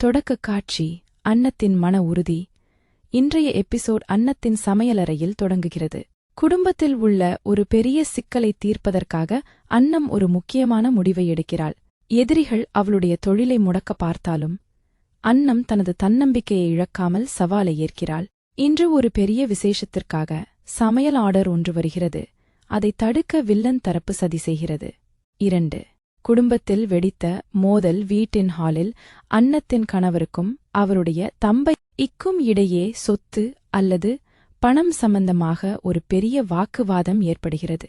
தொடக்க காட்சி அன்னத்தின் மன உறுதி. இன்றைய எபிசோட் அன்னத்தின் சமையலறையில் தொடங்குகிறது. குடும்பத்தில் உள்ள ஒரு பெரிய சிக்கலை தீர்ப்பதற்காக அன்னம் ஒரு முக்கியமான முடிவை எடுக்கிறாள். எதிரிகள் அவளுடைய தொழிலை முடக்க பார்த்தாலும் அன்னம் தனது தன்னம்பிக்கையை இழக்காமல் சவாலை ஏற்கிறாள். இன்று ஒரு பெரிய விசேஷத்திற்காக சமையல் ஆர்டர் ஒன்று வருகிறது. அதை தடுக்க வில்லன் தரப்பு சதி செய்கிறது. 2. குடும்பத்தில் வெடித்த மோதல். வீட்டின் ஹாலில் அன்னத்தின் கணவருக்கும் அவருடைய தம்பைக்கும் இடையே சொத்து அல்லது பணம் சம்பந்தமாக ஒரு பெரிய வாக்குவாதம் ஏற்படுகிறது.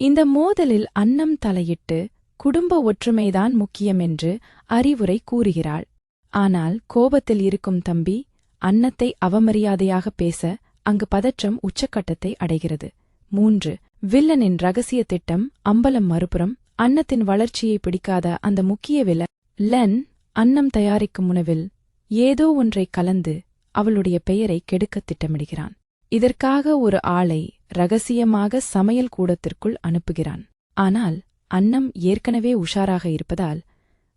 இந்த மோதலில் அன்னம் தலையிட்டு குடும்ப ஒற்றுமைதான் முக்கியம் என்று அறிவுரை கூறுகிறாள். ஆனால் கோபத்தில் இருக்கும் தம்பி அன்னத்தை அவமரியாதையாக பேச அங்கு பதற்றம் உச்சக்கட்டத்தை அடைகிறது. 3. வில்லனின் ரகசிய திட்டம் அம்பலம். மறுபுறம் அன்னத்தின் வளர்ச்சியை பிடிக்காத அந்த முக்கிய வில்லன் அன்னம் தயாரிக்கும் உணவில் ஏதோ ஒன்றை கலந்து அவளுடைய பெயரை கெடுக்க திட்டமிடுகிறான். இதற்காக ஒரு ஆளை ரகசியமாக சமையல் கூடத்திற்குள் அனுப்புகிறான். ஆனால் அன்னம் ஏற்கனவே உஷாராக இருப்பதால்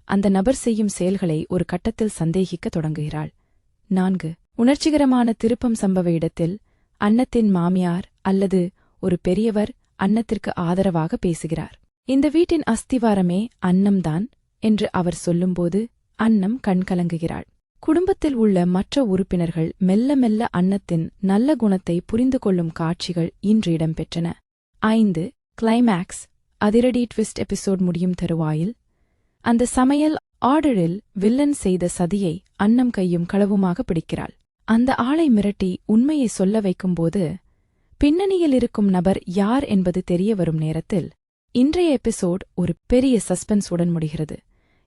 அந்த நபர் செய்யும் செயல்களை ஒரு கட்டத்தில் சந்தேகிக்க தொடங்குகிறாள். 4. உணர்ச்சிகரமான திருப்பம். சம்பவ இடத்தில் அன்னத்தின் மாமியார் அல்லது ஒரு பெரியவர் அன்னத்திற்கு ஆதரவாக பேசுகிறார். இந்த வீட்டின் அஸ்திவாரமே அன்னம்தான் என்று அவர் சொல்லும்போது அன்னம் கண்கலங்குகிறாள். குடும்பத்தில் உள்ள மற்ற உறுப்பினர்கள் மெல்ல மெல்ல அன்னத்தின் நல்ல குணத்தை புரிந்து கொள்ளும் காட்சிகள் இன்று இடம்பெற்றன. 5. கிளைமேக்ஸ். அதிரடி ட்விஸ்ட். எபிசோட் முடியும் தருவாயில் அந்த சமையல் ஆர்டரில் வில்லன் செய்த சதியை அன்னம் கையும் களவுமாக பிடிக்கிறாள். அந்த ஆளை மிரட்டி உண்மையை சொல்ல வைக்கும்போது பின்னணியில் இருக்கும் நபர் யார் என்பது தெரிய வரும் நேரத்தில் இன்றைய எபிசோட் ஒரு பெரிய சஸ்பென்ஸ் உடன் முடிகிறது.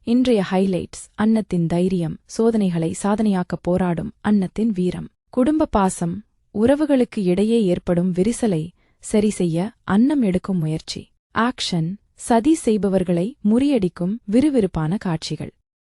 இன்றைய ஹைலைட்ஸ்: அன்னத்தின் தைரியம், சோதனைகளை சாதனையாக்க போராடும் அன்னத்தின் வீரம், குடும்ப பாசம், உறவுகளுக்கு இடையே ஏற்படும் விரிசலை சரி செய்ய அன்னம் எடுக்கும் முயற்சி, ஆக்ஷன், சதி செய்பவர்களை முறியடிக்கும் விறுவிறுப்பான காட்சிகள்.